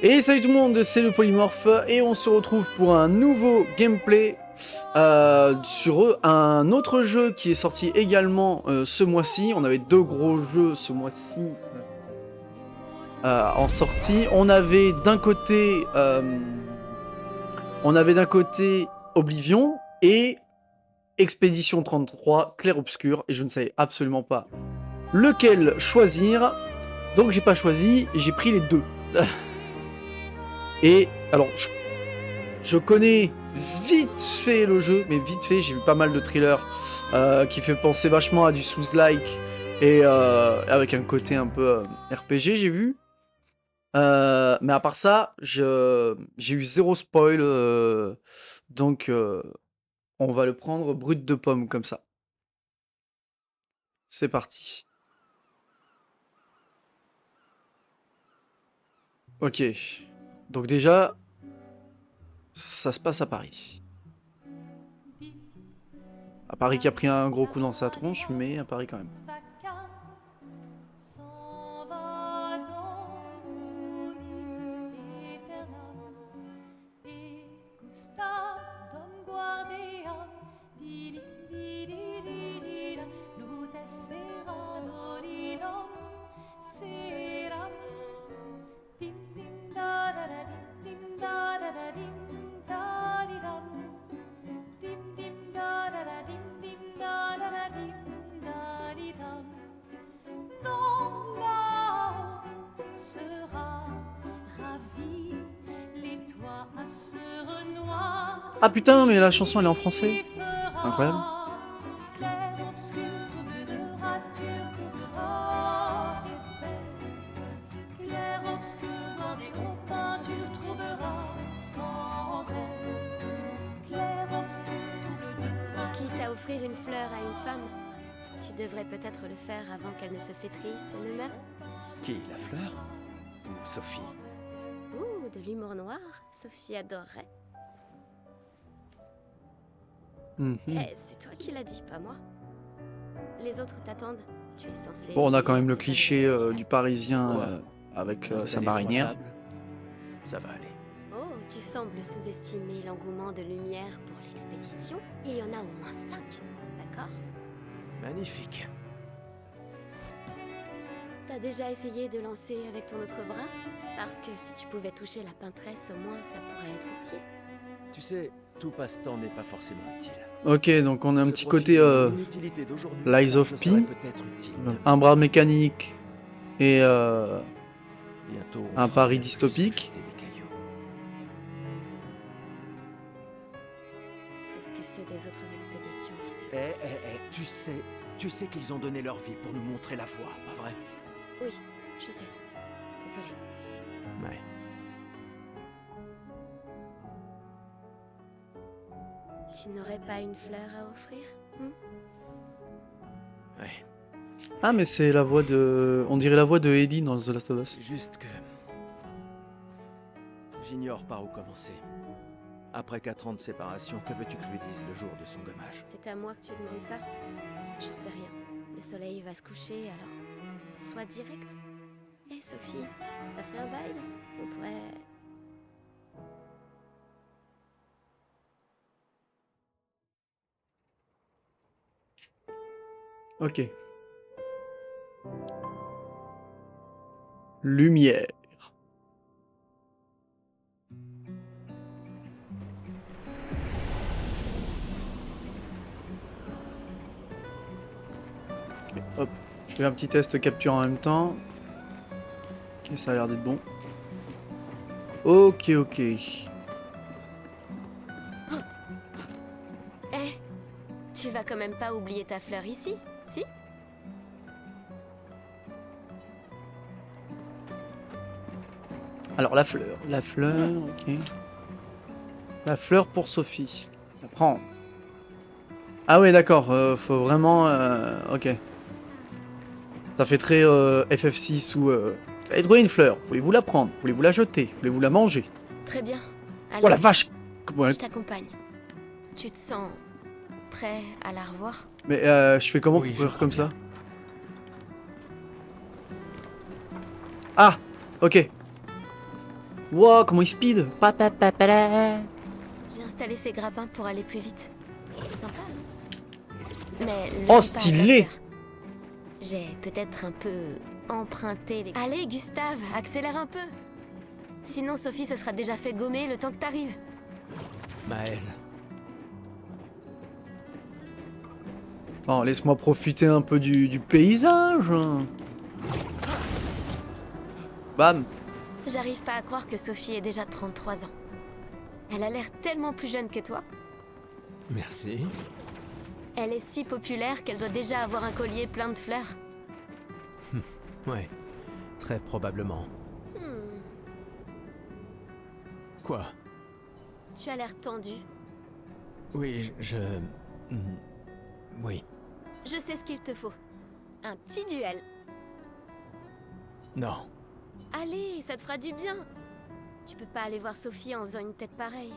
Et salut tout le monde, c'est le Polymorphe et on se retrouve pour un nouveau gameplay sur un autre jeu qui est sorti également ce mois-ci. On avait deux gros jeux ce mois-ci en sortie. On avait d'un côté Oblivion et Expédition 33 Clair-Obscur et je ne savais absolument pas lequel choisir. Donc j'ai pas choisi, j'ai pris les deux. Et alors, je connais vite fait le jeu, mais vite fait, j'ai vu pas mal de trailers qui fait penser vachement à du Souls-like et avec un côté un peu RPG, j'ai vu. Mais à part ça, j'ai eu zéro spoil, donc on va le prendre brut de pomme comme ça. C'est parti. Ok. Donc déjà, ça se passe à Paris. À Paris qui a pris un gros coup dans sa tronche, mais à Paris quand même. Ah putain, mais la chanson elle est en français. Incroyable. Quitte à offrir une fleur à une femme, tu devrais peut-être le faire avant qu'elle ne se flétrisse et ne meure. Qui, la fleur ou Sophie? Ouh, de l'humour noir, Sophie adorerait. Eh, c'est toi qui l'as dit, pas moi. Les autres t'attendent. Tu es censé... Bon, on a quand même le essayer cliché de préparer du Parisien Ouais. avec sa Installer marinière. portable, ça va aller. Oh, tu sembles sous-estimer l'engouement de lumière pour l'expédition. Il y en a au moins 5, d'accord? Magnifique. T'as déjà essayé de lancer avec ton autre bras? Parce que si tu pouvais toucher la peintresse, au moins ça pourrait être utile. Tu sais, tout passe-temps n'est pas forcément utile. Ok, donc on a un Je petit profite côté de l'inutilité d'aujourd'hui, Lies car of je P, serai peut-être utile demain. un bras mécanique et Bientôt, on un fera pari bien plus dystopique. que jeter des cailloux. C'est ce que ceux des autres expéditions disaient aussi. Tu sais qu'ils ont donné leur vie pour nous montrer la voie, pas vrai? Oui, je sais. Désolée. Ouais. Tu n'aurais pas une fleur à offrir? Ouais. Ah, mais c'est la voix de... On dirait la voix de Ellie dans The Last of Us. C'est juste que... J'ignore par où commencer. Après 4 ans de séparation, que veux-tu que je lui dise le jour de son gommage? C'est à moi que tu demandes ça? J'en sais rien. Le soleil va se coucher, alors... Sois direct. Eh, Sophie, ça fait un bail? On pourrait... Ok. Lumière. Ok, hop. Je fais un petit test capture en même temps. Ok, ça a l'air d'être bon. Ok, ok. Eh, tu vas quand même pas oublier ta fleur ici, si? Alors la fleur, ok. La fleur pour Sophie. La prendre. Ah ouais, d'accord, faut vraiment... ok. Ça fait très FF6 où... Vous avez trouvé une fleur, voulez-vous la prendre? Voulez-vous la jeter? Voulez-vous la manger? Très bien. Oh la Allons, vache! Comment... je t'accompagne. Tu te sens... prêt à la revoir? Mais je fais comment Oui, pour je courir crois comme bien. ça? Ah! Ok. Wow, comment il speed. J'ai installé ces grappins pour aller plus vite. C'est sympa, non? Mais le dis Oh, pas à ta stylé. sœur. J'ai peut-être un peu emprunté les... Allez, Gustave, accélère un peu. Sinon, Sophie se sera déjà fait gommer le temps que t'arrives. Maël. Oh, laisse-moi profiter un peu du paysage. Bam. J'arrive pas à croire que Sophie ait déjà 33 ans. Elle a l'air tellement plus jeune que toi. Merci. Elle est si populaire qu'elle doit déjà avoir un collier plein de fleurs. Ouais. Très probablement. Hmm, Quoi? tu as l'air tendu. Oui, Oui. Je sais ce qu'il te faut. Un petit duel. Non. Allez, ça te fera du bien. Tu peux pas aller voir Sophie en faisant une tête pareille.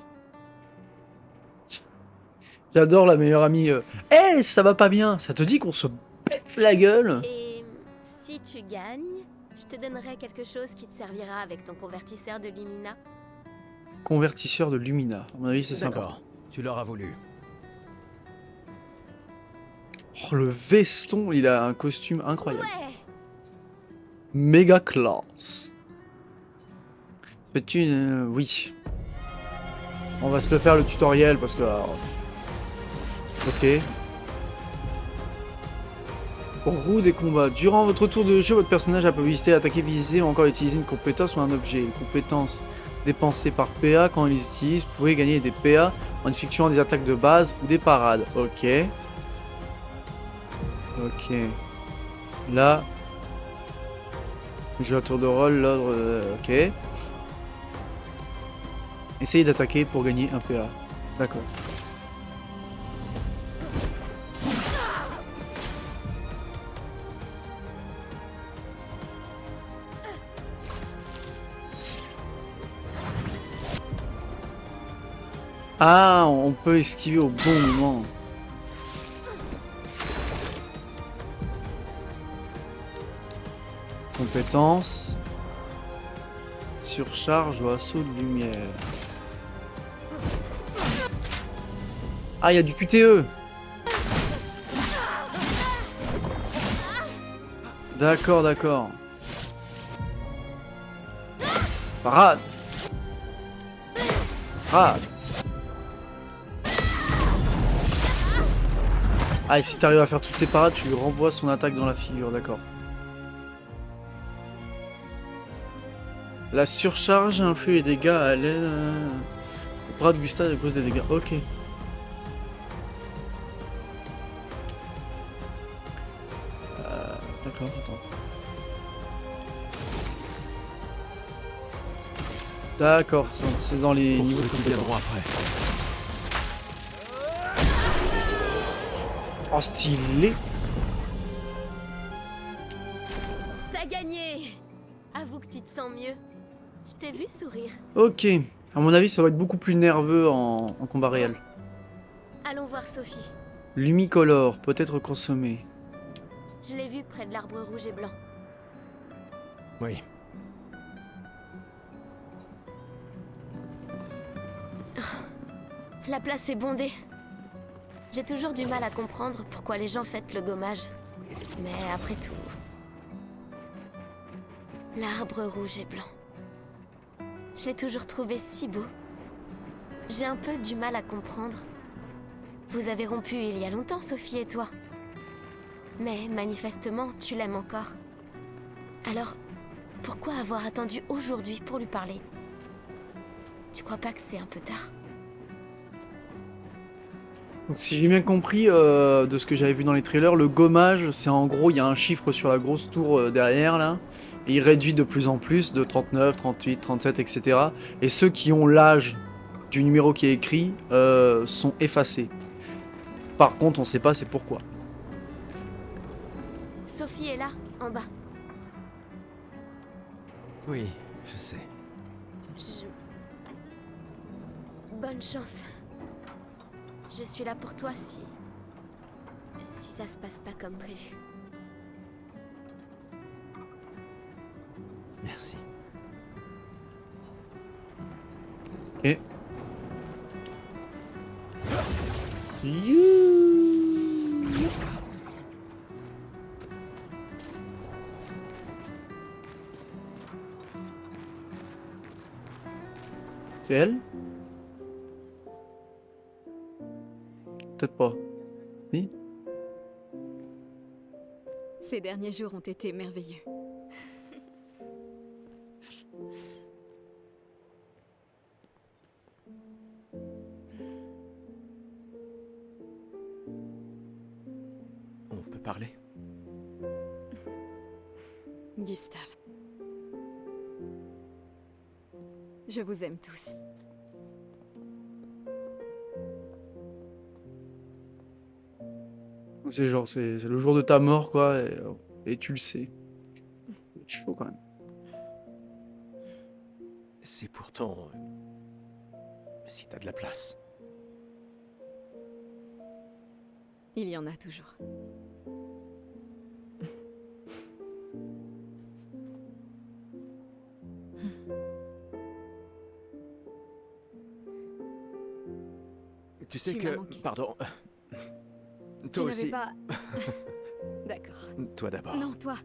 J'adore la meilleure amie. Eh, ça va pas bien. Ça te dit qu'on se pète la gueule? Et si tu gagnes, je te donnerai quelque chose qui te servira avec ton convertisseur de Lumina. Convertisseur de Lumina. À mon avis, c'est sympa. D'accord. Tu l'auras voulu. Oh, le veston, il a un costume incroyable. Ouais. Méga classe. Peux-tu... oui. On va te le faire le tutoriel parce que... ok. Roue des combats. Durant votre tour de jeu, votre personnage a pu visiter, attaquer, viser ou encore utiliser une compétence ou un objet. Les compétences dépensées par PA, quand ils les utilisent, vous pouvez gagner des PA en effectuant des attaques de base ou des parades. Ok. Ok. Là... jeu à tour de rôle, l'ordre... ok. Essayez d'attaquer pour gagner un PA. D'accord. Ah, on peut esquiver au bon moment. Compétences. Surcharge ou assaut de lumière. Ah, il y a du QTE. D'accord, d'accord. Parade. Parade. Ah, et si t'arrives à faire toutes ces parades, tu lui renvoies son attaque dans la figure, d'accord. La surcharge inflige les dégâts à l'aide... au bras de Gustave cause des dégâts. Ok. D'accord, attends. D'accord, c'est dans les Pour niveaux ceux de qui compétences. viendront après. Oh, stylé. T'as gagné. Avoue que tu te sens mieux. Je t'ai vu sourire. Ok. À mon avis, ça va être beaucoup plus nerveux en combat réel. Allons voir Sophie. Lumicolore, peut être consommé. Je l'ai vue près de l'arbre rouge et blanc. Oui. La place est bondée. J'ai toujours du mal à comprendre pourquoi les gens fêtent le gommage. Mais après tout... l'arbre rouge et blanc. Je l'ai toujours trouvé si beau. J'ai un peu du mal à comprendre. Vous avez rompu il y a longtemps, Sophie et toi. Mais manifestement, tu l'aimes encore. Alors, pourquoi avoir attendu aujourd'hui pour lui parler? Tu crois pas que c'est un peu tard? Donc si j'ai bien compris de ce que j'avais vu dans les trailers, le gommage, c'est en gros, il y a un chiffre sur la grosse tour derrière là, et il réduit de plus en plus, de 39, 38, 37, etc. Et ceux qui ont l'âge du numéro qui est écrit sont effacés. Par contre, on sait pas c'est pourquoi. Sophie est là, en bas. Oui, je sais. Bonne chance. Je suis là pour toi si ça se passe pas comme prévu. Merci. Ok. You. C'est elle? Peut-être pas. Oui? Ces derniers jours ont été merveilleux. On peut parler? Gustave. Je vous aime tous. C'est genre, c'est le jour de ta mort, quoi, et tu le sais. C'est chaud quand même. C'est pourtant... si t'as de la place. Il y en a toujours. Tu sais Tu m'as que... manqué. Pardon. Tu Toi n'avais aussi. pas... D'accord. Toi d'abord. Non, toi.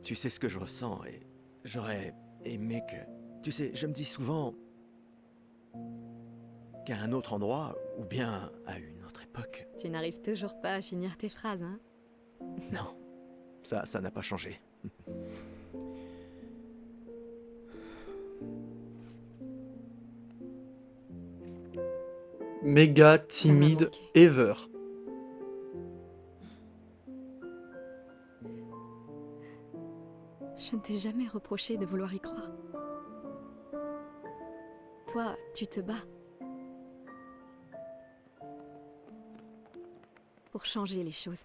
Tu sais ce que je ressens et j'aurais aimé que... Tu sais, je me dis souvent qu'à un autre endroit, ou bien à une autre époque. Tu n'arrives toujours pas à finir tes phrases, hein? Non, ça n'a pas changé. Méga timide manqué. ever. Je ne t'ai jamais reproché de vouloir y croire. Toi, tu te bats. Pour changer les choses.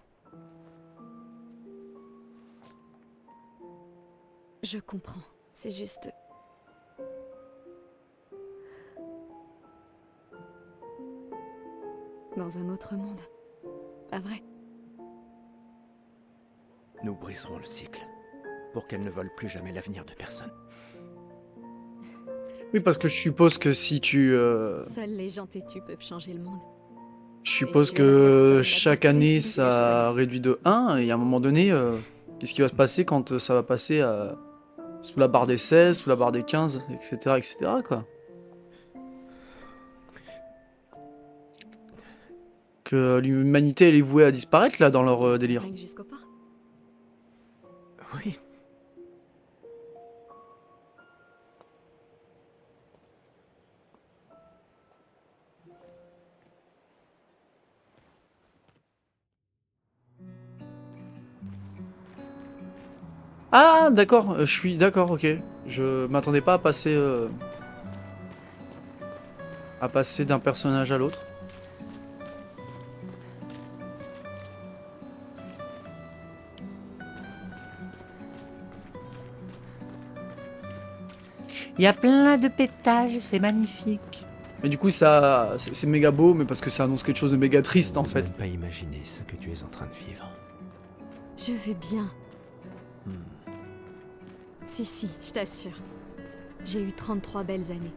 Je comprends. C'est juste... Dans un autre monde. Pas vrai? Nous briserons le cycle pour qu'elle ne vole plus jamais l'avenir de personne. Oui, parce que je suppose que si tu... Seuls les gens têtus peuvent changer le monde. Je suppose tu es la que personne chaque la plus année, têtue que ça je connaisse. réduit de 1, et à un moment donné, qu'est-ce qui va se passer quand ça va passer sous la barre des 16, sous la barre des 15, etc., etc., quoi. Que l'humanité, elle est vouée à disparaître, là, dans leur délire. Rien que jusqu'au port. Oui. Ah, d'accord, je suis d'accord, ok. Je m'attendais pas à passer d'un personnage à l'autre. Il y a plein de pétages, c'est magnifique. Mais du coup, ça, c'est méga beau, mais parce que ça annonce quelque chose de méga triste, en Je fait. peux même pas imaginer ce que tu es en train de vivre. Je vais bien. Hmm. Si, je t'assure. J'ai eu 33 belles années.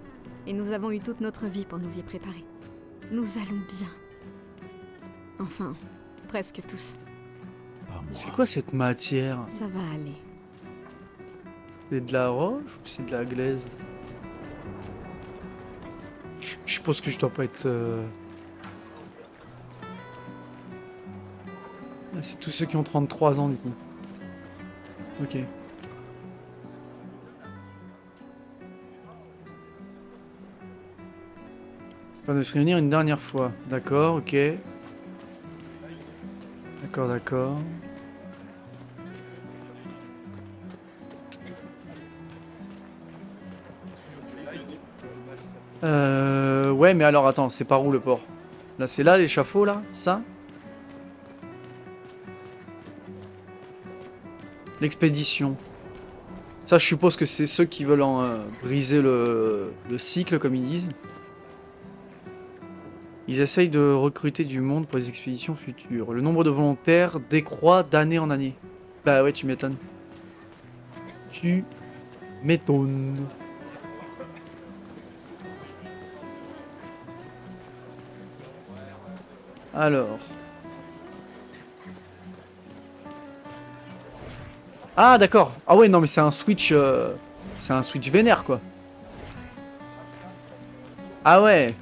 Et nous avons eu toute notre vie pour nous y préparer. Nous allons bien. Enfin, presque tous. Pas moi. C'est quoi cette matière? Ça va aller. C'est de la roche ou c'est de la glaise? Je suppose que je dois pas être... Ah, c'est tous ceux qui ont 33 ans, du coup. Ok. Afin de se réunir une dernière fois. D'accord, ok. D'accord, d'accord. Ouais, mais alors attends, c'est par où le port? Là, c'est là l'échafaud, là? Ça? L'expédition. Ça, je suppose que c'est ceux qui veulent briser le cycle, comme ils disent. Ils essayent de recruter du monde pour les expéditions futures. Le nombre de volontaires décroît d'année en année. Bah ouais, tu m'étonnes. Tu m'étonne. Alors. Ah d'accord. Ah ouais non mais c'est un switch vénère quoi. Ah ouais.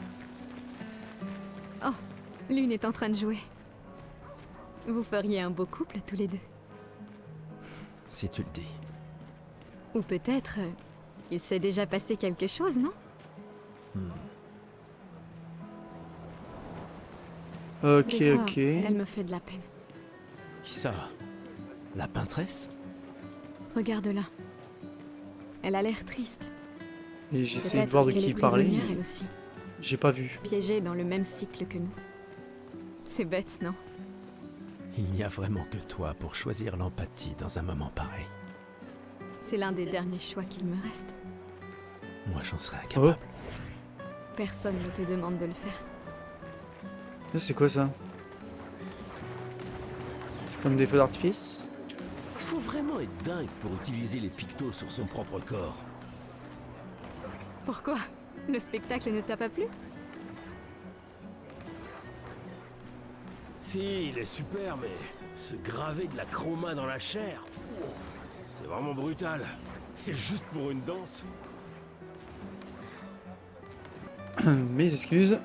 L'une est en train de jouer. Vous feriez un beau couple tous les deux. Si tu le dis. Ou peut-être, il s'est déjà passé quelque chose, non? Ok, Des fois, ok. elle me fait de la peine. Qui ça? La peintresse? Regarde-la. Elle a l'air triste. Et j'essaie de Peut-être voir de qu'elle qui est il parlait, prisonnière, mais elle aussi. j'ai pas vu. Piégée dans le même cycle que nous. C'est bête, non? Il n'y a vraiment que toi pour choisir l'empathie dans un moment pareil. C'est l'un des derniers choix qu'il me reste. Moi, j'en serais incapable. Personne ne te demande de le faire. Ça, c'est quoi ça? C'est comme des feux d'artifice? Faut vraiment être dingue pour utiliser les pictos sur son propre corps. Pourquoi? Le spectacle ne t'a pas plu? Si, il est super, mais se graver de la chroma dans la chair, ouf, c'est vraiment brutal. Et juste pour une danse. Mes excuses.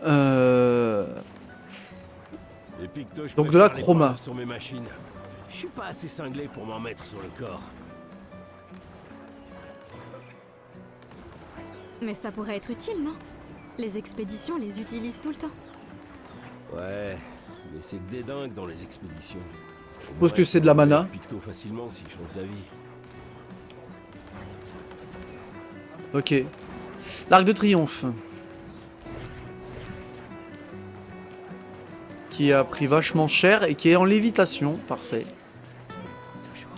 Les pictos, je Donc de la préfère les chroma. peindre sur mes machines. Je suis pas assez cinglé pour m'en mettre sur le corps. Mais ça pourrait être utile, non? Les expéditions les utilisent tout le temps. Ouais, mais c'est que des dingues dans les expéditions. Je suppose que c'est de la mana. Picto facilement s'ils changent d'avis. Ok. L'Arc de Triomphe. Qui a pris vachement cher et qui est en lévitation. Parfait.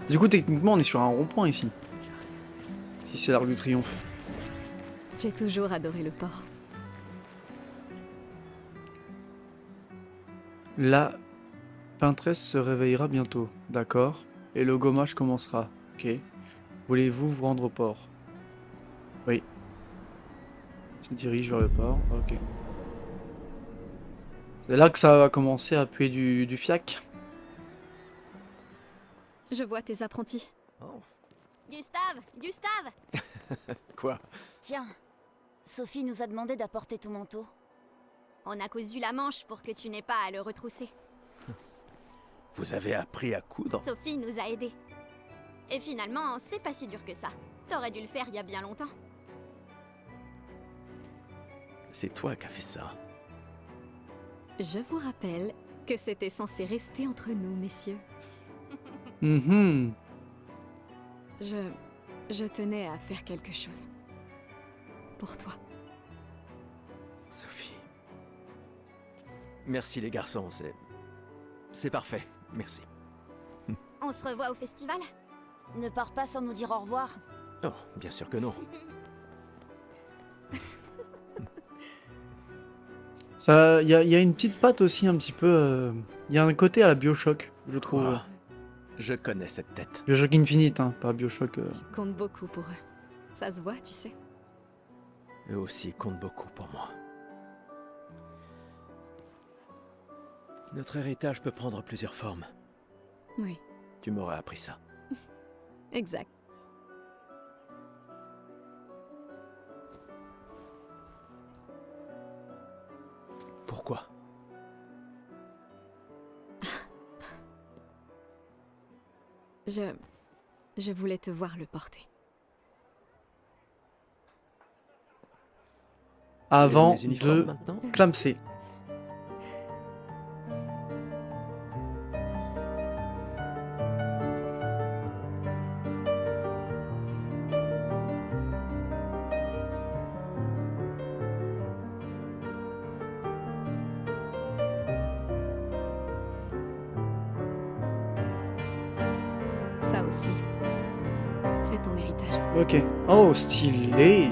Du coup, techniquement, on est sur un rond-point ici. Si c'est l'Arc de Triomphe. J'ai toujours adoré le port. La peintresse se réveillera bientôt. D'accord. Et le gommage commencera. Ok. Voulez-vous vous rendre au port? Oui. Se dirige vers le port. Ok. C'est là que ça va commencer à puer du fiac. Je vois tes apprentis. Oh. Gustave! Gustave! Quoi? Tiens, Sophie nous a demandé d'apporter ton manteau. On a cousu la manche pour que tu n'aies pas à le retrousser. Vous avez appris à coudre? Sophie nous a aidés. Et finalement, c'est pas si dur que ça. T'aurais dû le faire il y a bien longtemps. C'est toi qui as fait ça. Je vous rappelle que c'était censé rester entre nous, messieurs. Mhm. Je tenais à faire quelque chose. Pour toi. Sophie. Merci les garçons, c'est parfait. Merci. On se revoit au festival? Ne pars pas sans nous dire au revoir. Oh, bien sûr que non. Ça, y a une petite patte aussi un petit peu. Il y a un côté à la Bioshock, je trouve. Quoi? Je connais cette tête. Bioshock Infinite, hein, pas Bioshock. Tu comptes beaucoup pour eux. Ça se voit, tu sais. Eux aussi comptent beaucoup pour moi. Notre héritage peut prendre plusieurs formes. Oui, Tu m'aurais appris ça. exact. Pourquoi? Je voulais te voir le porter. Avant Les uniformes de maintenant? clamser. Ça aussi. C'est ton héritage. Ok. Oh, stylé.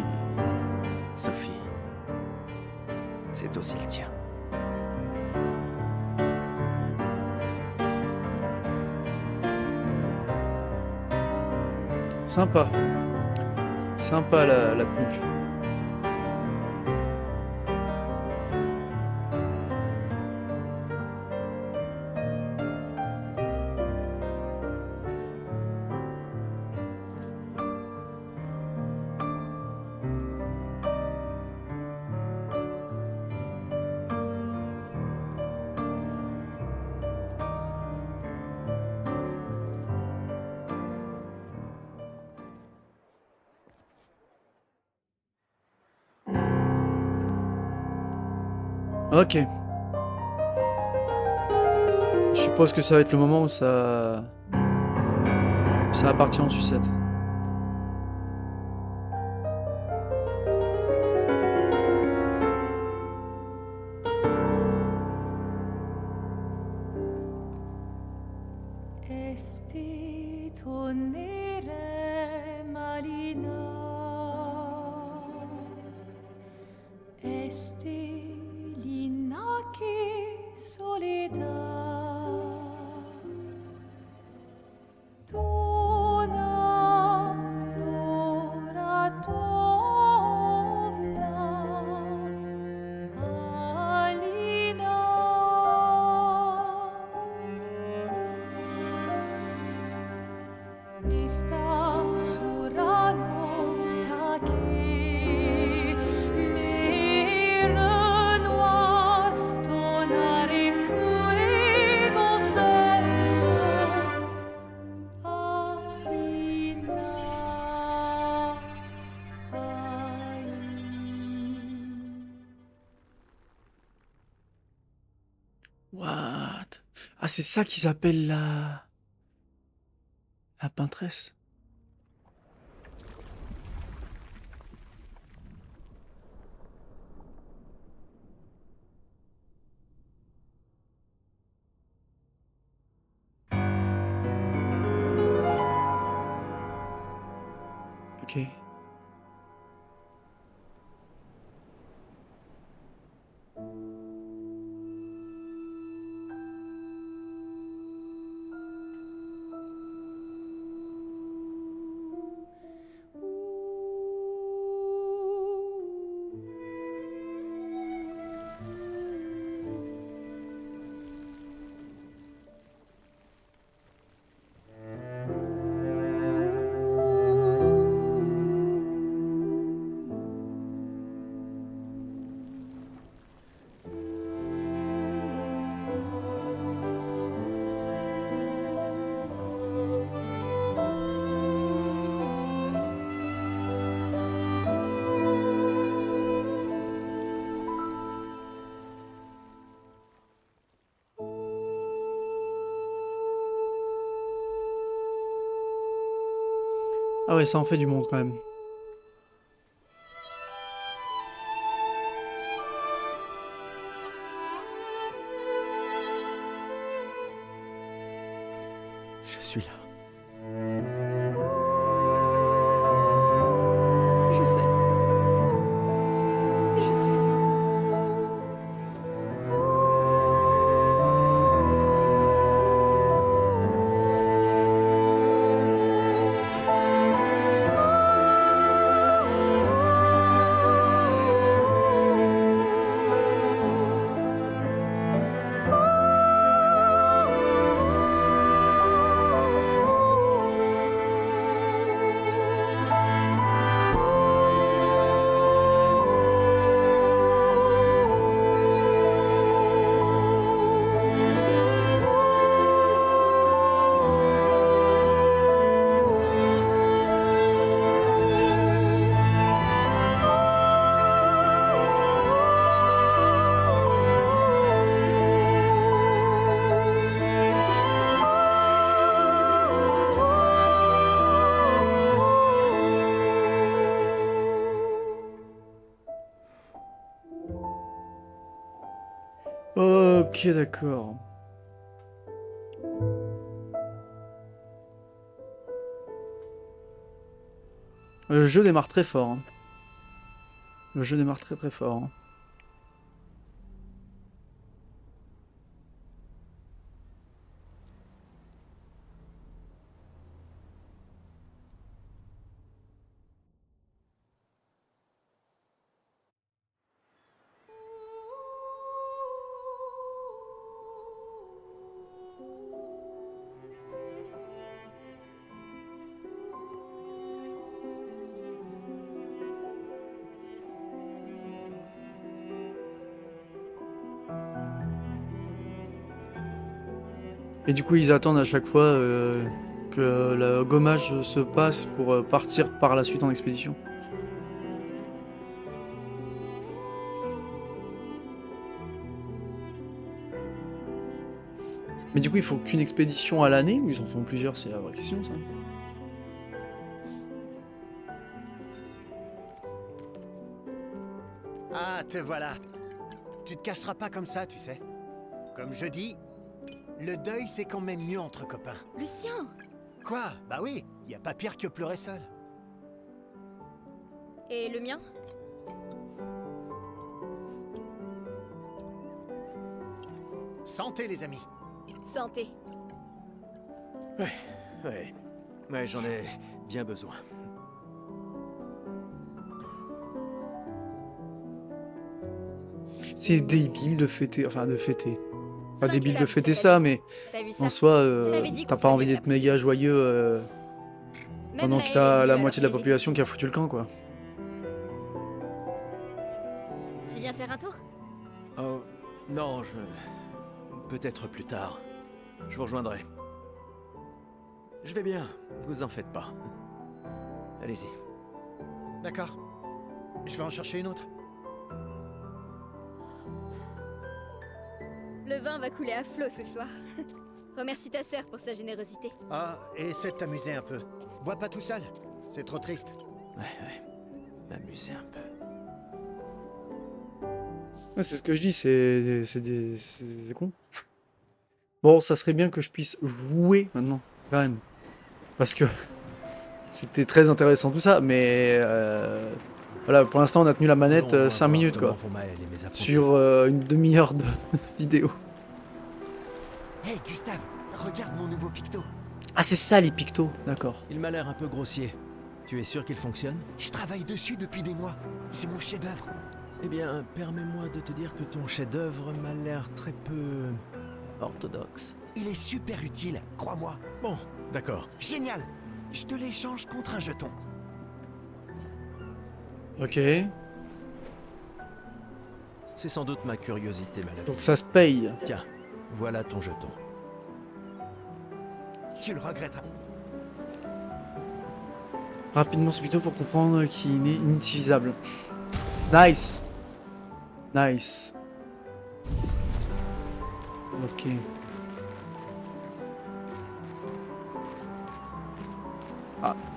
Sophie. C'est aussi le tien. Sympa. Sympa la tenue. Ok. Je suppose que ça va être le moment où ça va partir en sucette. Esti tonere marina, esti linaki soledad, tona lora tovla, alina. Esta surano taki les renoir tonare fuego verso Alina ai. What? Ah, c'est ça qu'ils appellent la peintresse. Ok. Ah ouais, ça en fait du monde quand même. Je suis là. Je sais. Je sais. Ok, d'accord. Le jeu démarre très fort, hein. Le jeu démarre très très fort, hein. Et du coup, ils attendent à chaque fois que le gommage se passe pour partir par la suite en expédition. Mais du coup, il faut qu'une expédition à l'année ou ils en font plusieurs? C'est la vraie question, ça. Ah, te voilà. Tu te cacheras pas comme ça, tu sais. Comme je dis, le deuil c'est quand même mieux entre copains. Lucien! Quoi? Bah oui, y a pas pire que pleurer seul. Et le mien? Santé les amis. Santé. Ouais, j'en ai bien besoin. C'est débile de fêter, enfin de fêter. Pas 5 débile de étapes, fêter c'est ça, la mais T'as vu ça? en soi, t'avais dit t'as qu'on pas envie ferait d'être la méga petite. joyeux Même pendant que Maël est t'as venu la alors moitié de la qu'il est population qui a difficile. foutu le camp, quoi. Tu viens faire un tour? Oh, non, peut-être plus tard. Je vous rejoindrai. Je vais bien, vous en faites pas. Allez-y. D'accord. Je vais en chercher une autre. Le vin va couler à flot ce soir. Remercie ta sœur pour sa générosité. Ah, et essaie de t'amuser un peu. Bois pas tout seul. C'est trop triste. Ouais. M'amuser un peu. Ouais, c'est ce que je dis, c'est con. Bon, ça serait bien que je puisse jouer maintenant, quand même. Parce que c'était très intéressant tout ça, mais voilà, pour l'instant on a tenu la manette Allons 5 voir minutes comment quoi. vont Maël et mes apprentis. Sur une demi-heure de vidéo. Hey Gustave, regarde mon nouveau picto. Ah, c'est ça les pictos, d'accord. Il m'a l'air un peu grossier. Tu es sûr qu'il fonctionne? Je travaille dessus depuis des mois. C'est mon chef-d'œuvre. Eh bien, permets-moi de te dire que ton chef-d'œuvre m'a l'air très peu orthodoxe. Il est super utile, crois-moi. Bon, d'accord. Génial. Je te l'échange contre un jeton. Ok, C'est sans doute ma curiosité maladive. donc ça se paye. Tiens, voilà ton jeton. Tu le regretteras. Rapidement ce picto pour comprendre qu'il est inutilisable. Nice. Nice. Ok.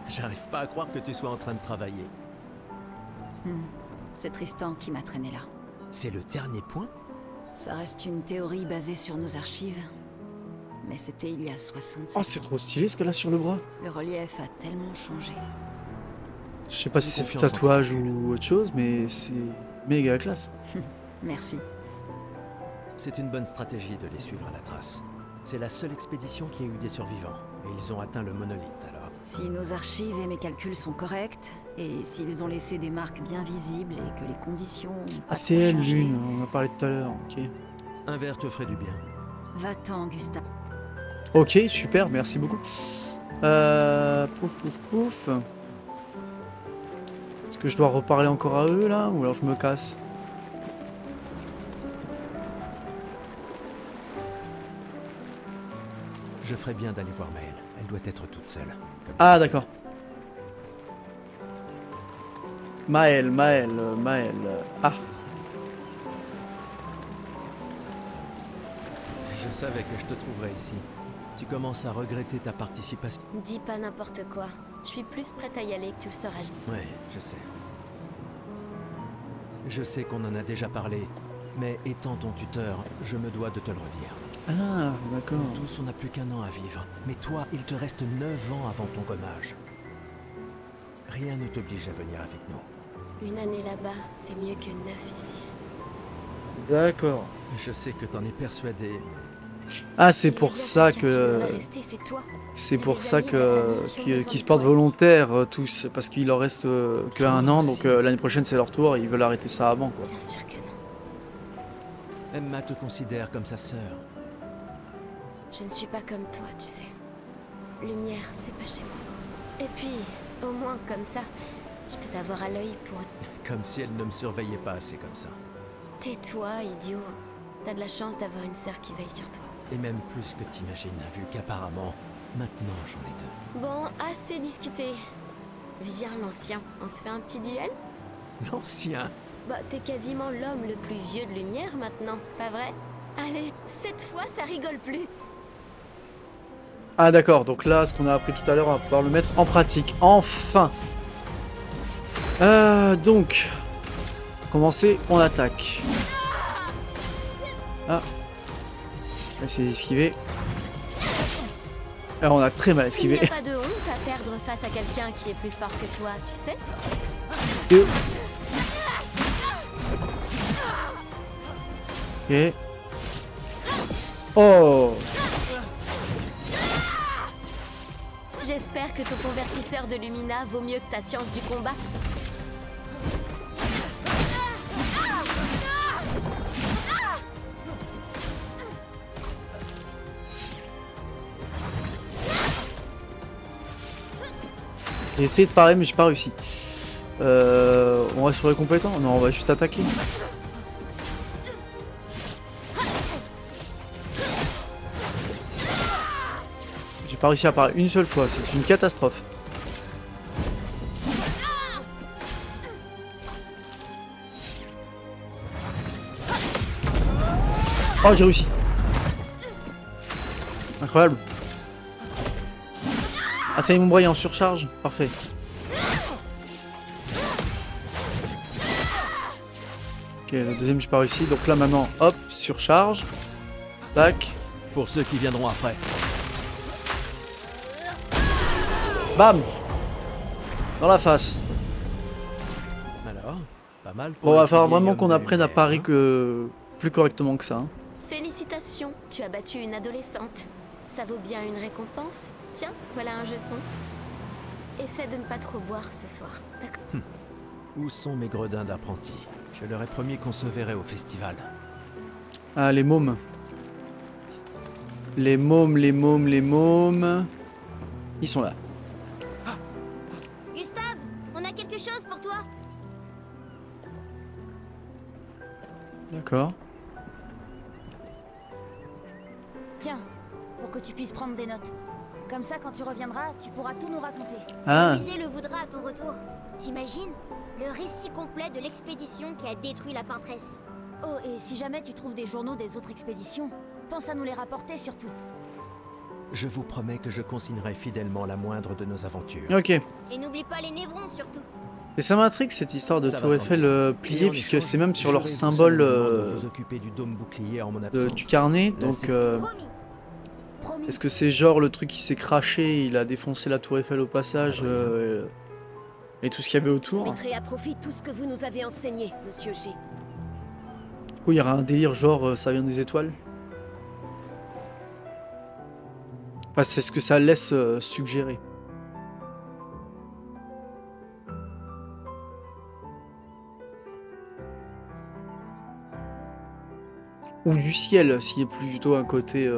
J'arrive pas à croire que tu sois en train de travailler. C'est Tristan qui m'a traîné là. C'est le dernier point? Ça reste une théorie basée sur nos archives. Mais c'était il y a 67 Oh, c'est trop stylé ce qu'elle a sur le bras. Le relief a tellement changé. Je sais pas si c'est du Confiance en tatouage toi. ou autre chose, mais c'est méga classe. Merci. C'est une bonne stratégie de les suivre à la trace. C'est la seule expédition qui a eu des survivants. Et ils ont atteint le monolithe alors. Si nos archives et mes calculs sont corrects, et s'ils ont laissé des marques bien visibles et que les conditions ont pas Ah, c'est trop elle, changé, l'une, on en a parlé tout à l'heure. Ok. Un verre te ferait du bien. Va-t'en, Gustave. Ok, super, merci beaucoup. Pouf. Est-ce que je dois reparler encore à eux là, ou alors je me casse? Je ferais bien d'aller voir Maël. Elle doit être toute seule. Ah, d'accord. Maël. Ah, Je savais que je te trouverais ici. Tu commences à regretter ta participation. Dis pas n'importe quoi. Je suis plus prête à y aller que tu le seras. Ouais, je sais. Je sais qu'on en a déjà parlé, mais étant ton tuteur, je me dois de te le redire. ah, d'accord. Nous tous, on n'a plus qu'un an à vivre. Mais toi, il te reste 9 ans avant ton gommage. Rien ne t'oblige à venir avec nous. Une année là-bas, c'est mieux que 9 ici. D'accord. Je sais que t'en es persuadé. Ah, c'est Il y a pour bien ça quelqu'un qui devrait que rester, c'est toi. c'est Il y a pour des ça amis de la famille qui ont qu'ils besoin se de portent toi ici. volontaires tous, parce qu'il leur reste que un an, donc aussi. l'année prochaine c'est leur tour, et ils veulent arrêter ça avant quoi. Bien sûr que non. Emma te considère comme sa sœur. Je ne suis pas comme toi, tu sais. Lumière, c'est pas chez moi. Et puis, au moins comme ça, je peux t'avoir à l'œil pour... Comme si elle ne me surveillait pas assez comme ça. Tais-toi, idiot. T'as de la chance d'avoir une sœur qui veille sur toi. Et même plus que t'imagines, vu qu'apparemment, maintenant j'en ai deux. Bon, assez discuté. Viens, l'ancien, on se fait un petit duel? L'ancien. Bah, t'es quasiment l'homme le plus vieux de lumière maintenant, pas vrai? Allez, cette fois, ça rigole plus. Ah d'accord, donc là, ce qu'on a appris tout à l'heure, on va pouvoir le mettre en pratique. Enfin. Donc, pour commencer, on attaque. Ah. On va essayer d'esquiver. Alors, on a très mal Il esquivé. n'y a pas de honte à perdre face à quelqu'un qui est plus fort que toi, tu sais? Et- Ok. Oh. J'espère que ton convertisseur de Lumina vaut mieux que ta science du combat. J'ai essayé de parler mais j'ai pas réussi. On reste sur les compétents? Non, on va juste attaquer. J'ai pas réussi à parler une seule fois, c'est une catastrophe. Oh, j'ai réussi. Incroyable. Ah, ça y est, mon bras est en surcharge. Parfait. Ok, le deuxième, j'ai pas réussi. Donc là, maintenant, hop, surcharge. Tac. Pour ceux qui viendront après. Bam. Dans la face. Alors, pas mal. Bon, va falloir étudier vraiment l'homme qu'on de apprenne à lumière, parier hein. que plus correctement que ça. Hein. Félicitations, tu as battu une adolescente. Ça vaut bien une récompense. Tiens, voilà un jeton. Essaie de ne pas trop boire ce soir, d'accord? Où sont mes gredins d'apprentis? Je leur ai promis qu'on se verrait au festival. Ah, les mômes. Les mômes, les mômes, les mômes. Ils sont là. Gustave, on a quelque chose pour toi. D'accord. Tiens, pour que tu puisses prendre des notes. Comme ça, quand tu reviendras, tu pourras tout nous raconter. Ah, Le musée le voudra à ton retour. T'imagines? Le récit complet de l'expédition qui a détruit la peintresse. Oh, et si jamais tu trouves des journaux des autres expéditions, pense à nous les rapporter surtout. Je vous promets que je consignerai fidèlement la moindre de nos aventures. ok. Et n'oublie pas les névrons surtout. Et ça m'intrigue cette histoire de Ça va Tour sans Eiffel doute. pliée, Et en puisque échange, c'est même sur leur j'aurai symbole personnellement de vous occuper du dôme bouclier en mon absence. du carnet. Là, Donc, c'est- Promis. Promis. est-ce que c'est genre le truc qui s'est craché, il a défoncé la Tour Eiffel au passage et tout ce qu'il y avait autour? Du Mettrai à profit tout ce que vous nous avez enseigné, monsieur G. coup, il y aura un délire genre ça vient des étoiles. Enfin, c'est ce que ça laisse suggérer. Ou du ciel, s'il y a plutôt un côté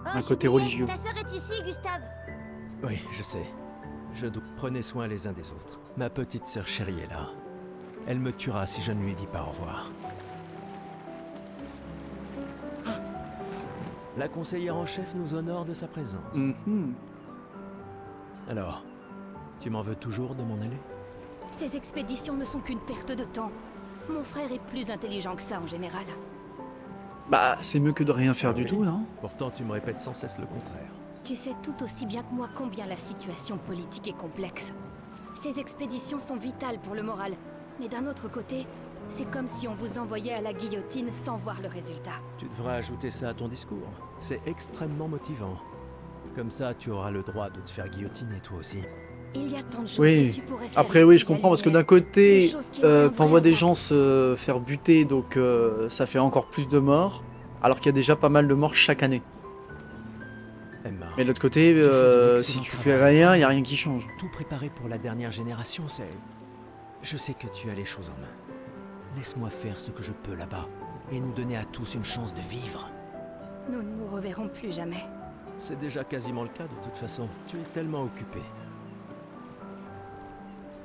Un côté religieux. Ta sœur est ici, Gustave. Oui, je sais. Prenez soin les uns des autres. Ma petite sœur chérie est là. Elle me tuera si je ne lui dis pas au revoir. La conseillère en chef nous honore de sa présence. Mhm. Alors, tu m'en veux toujours de m'en aller? Ces expéditions ne sont qu'une perte de temps. Mon frère est plus intelligent que ça en général. Bah, c'est mieux que de rien faire du Oui. tout, non? Pourtant, tu me répètes sans cesse le contraire. Tu sais tout aussi bien que moi combien la situation politique est complexe. Ces expéditions sont vitales pour le moral, mais d'un autre côté, c'est comme si on vous envoyait à la guillotine sans voir le résultat. Tu devras ajouter ça à ton discours. C'est extrêmement motivant. Comme ça, tu auras le droit de te faire guillotiner toi aussi. Il y a tant de choses Oui. que tu pourrais faire. Après, oui, ici, je la comprends, parce que lumière. d'un côté, Des choses qui auraient un t'envoies vrai des gens impact. se faire buter, donc ça fait encore plus de morts, alors qu'il y a déjà pas mal de morts chaque année. Emma, Mais de l'autre côté, tu fais de si l'excellent tu fais travail. rien, il y a rien qui change. tout préparé pour la dernière génération, c'est... Je sais que tu as les choses en main. Laisse-moi faire ce que je peux là-bas, et nous donner à tous une chance de vivre. Nous ne nous reverrons plus jamais. C'est déjà quasiment le cas de toute façon. Tu es tellement occupé.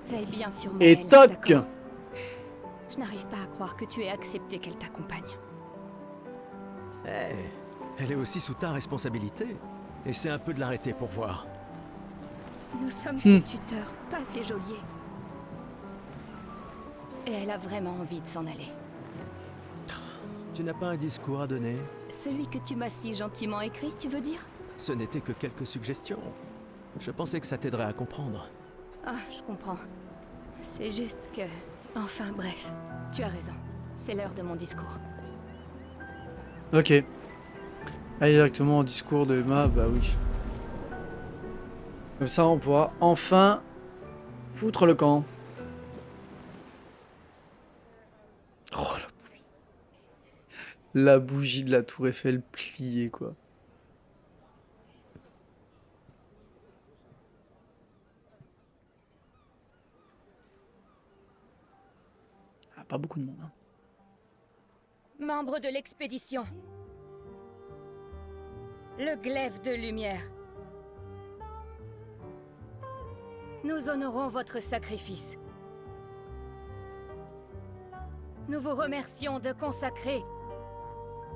Veille bien sur moi. Et toc! Je n'arrive pas à croire que tu aies accepté qu'elle t'accompagne. Eh, elle est aussi sous ta responsabilité. Essaie un peu de l'arrêter pour voir. Nous sommes ses tuteurs, pas ses geôliers. Et elle a vraiment envie de s'en aller. Tu n'as pas un discours à donner? Celui que tu m'as si gentiment écrit, tu veux dire? Ce n'était que quelques suggestions. Je pensais que ça t'aiderait à comprendre. Ah, je comprends. C'est juste que... Enfin, bref. Tu as raison. C'est l'heure de mon discours. Ok. Allez directement au discours de Emma, bah oui. Comme ça, on pourra enfin foutre le camp. Oh, la bougie. La bougie de la tour Eiffel pliée, quoi. Ah, pas beaucoup de monde, hein. Membre de l'expédition. Le glaive de lumière. Nous honorons votre sacrifice. Nous vous remercions de consacrer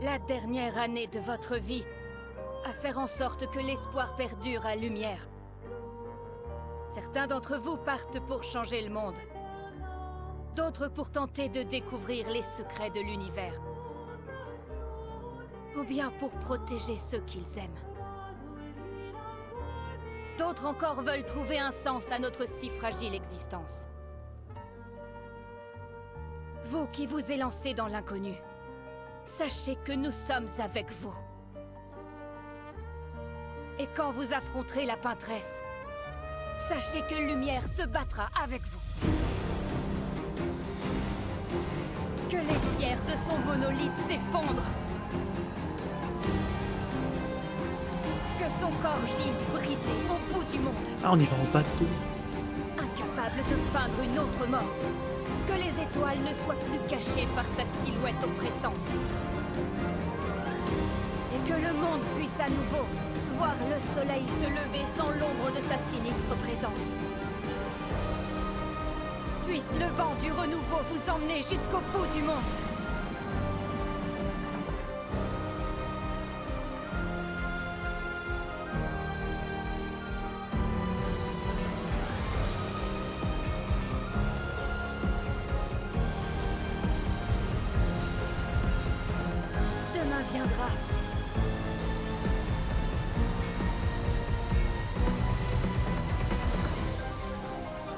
la dernière année de votre vie à faire en sorte que l'espoir perdure à Lumière. Certains d'entre vous partent pour changer le monde. D'autres pour tenter de découvrir les secrets de l'univers. Ou bien pour protéger ceux qu'ils aiment. D'autres encore veulent trouver un sens à notre si fragile existence. Vous qui vous élancez dans l'inconnu, sachez que nous sommes avec vous. Et quand vous affronterez la peintresse, sachez que Lumière se battra avec vous. Que les pierres de son monolithe s'effondrent. Que son corps gise brisé au bout du monde. Ah, on y va en bateau. Incapable de peindre une autre mort. Que les étoiles ne soient plus cachées par sa silhouette oppressante. Et que le monde puisse à nouveau voir le soleil se lever sans l'ombre de sa sinistre présence. Puisse le vent du renouveau vous emmener jusqu'au bout du monde. Demain viendra.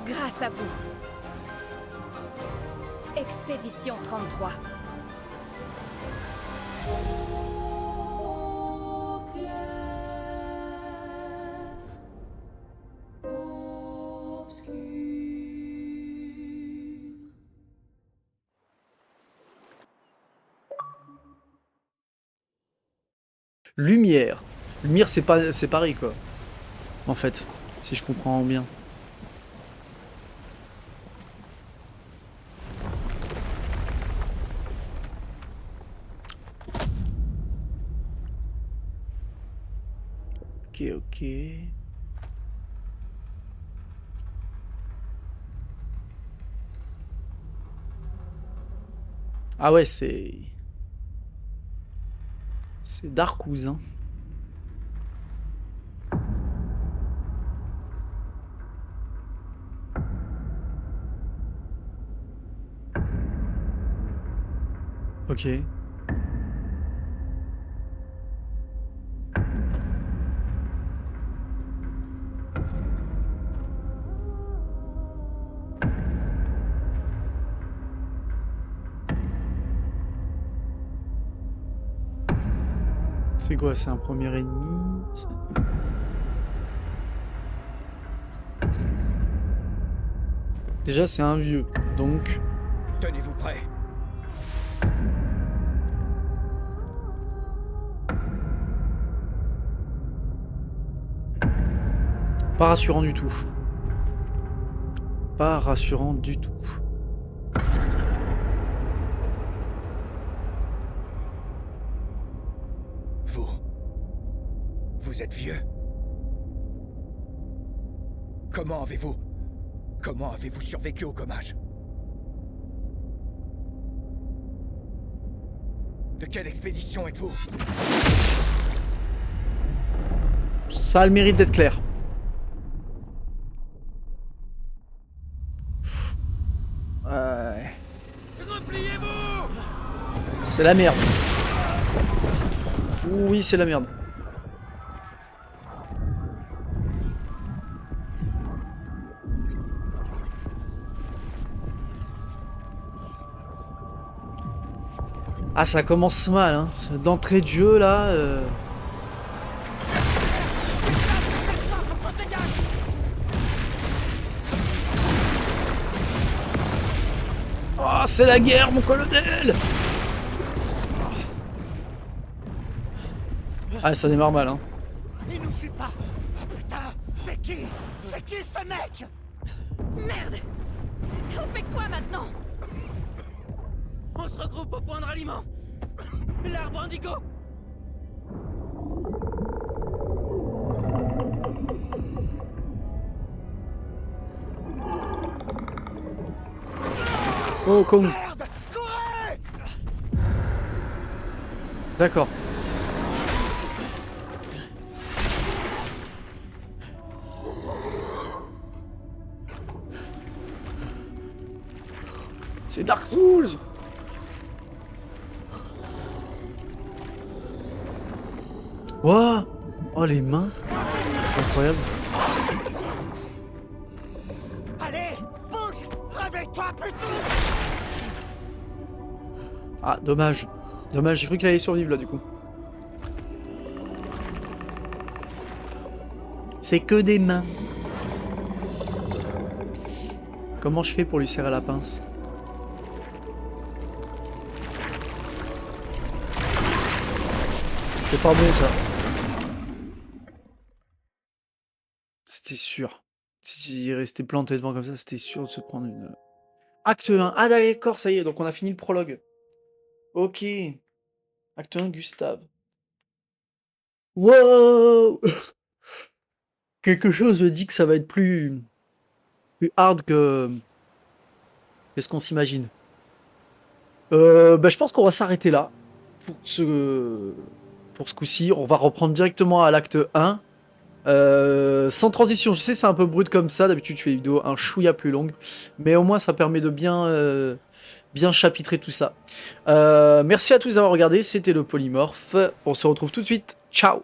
Grâce à vous. Expédition 33. Au clair, obscur. Lumière. Lumière, c'est pas, c'est pareil, quoi. En fait, si je comprends bien. Ok, ok. Ah ouais, c'est... C'est Darkouz, hein. Ok. C'est quoi, c'est un premier ennemi? Déjà, c'est un vieux, donc... Tenez-vous prêts. Pas rassurant du tout. Pas rassurant du tout. Vous êtes vieux. Comment avez-vous survécu au gommage? De quelle expédition êtes-vous? Ça a le mérite d'être clair. Ouais. C'est la merde. Oui, c'est la merde. Ah, ça commence mal, hein. D'entrée de jeu, là... Oh, c'est la guerre, mon colonel! Ah, ça démarre mal, hein. Il nous suit pas. Oh putain, c'est qui? C'est qui ce mec? Merde! On fait quoi maintenant? On se regroupe au point de ralliement. L'arbre indigo. Oh, con. Merde! Courez! D'accord. C'est Dark Souls. Wow. Oh, les mains. Incroyable. Allez, bouge! Réveille-toi, putain! Ah, dommage. Dommage, j'ai cru qu'il allait survivre là du coup. C'est que des mains. Comment je fais pour lui serrer la pince? C'est pas bon ça. C'était sûr. S'il restait planté devant comme ça, c'était sûr de se prendre une... Acte 1. Ah d'accord, ça y est, donc on a fini le prologue. Ok. Acte 1, Gustave. Wow. Quelque chose me dit que ça va être plus hard que ce qu'on s'imagine. Je pense qu'on va s'arrêter là pour ce coup-ci. On va reprendre directement à l'acte 1. Sans transition. Je sais, c'est un peu brut comme ça. D'habitude, je fais des vidéos un chouïa plus longues. Mais au moins, ça permet de bien chapitrer tout ça. Merci à tous d'avoir regardé. C'était le Polymorphe. On se retrouve tout de suite. Ciao!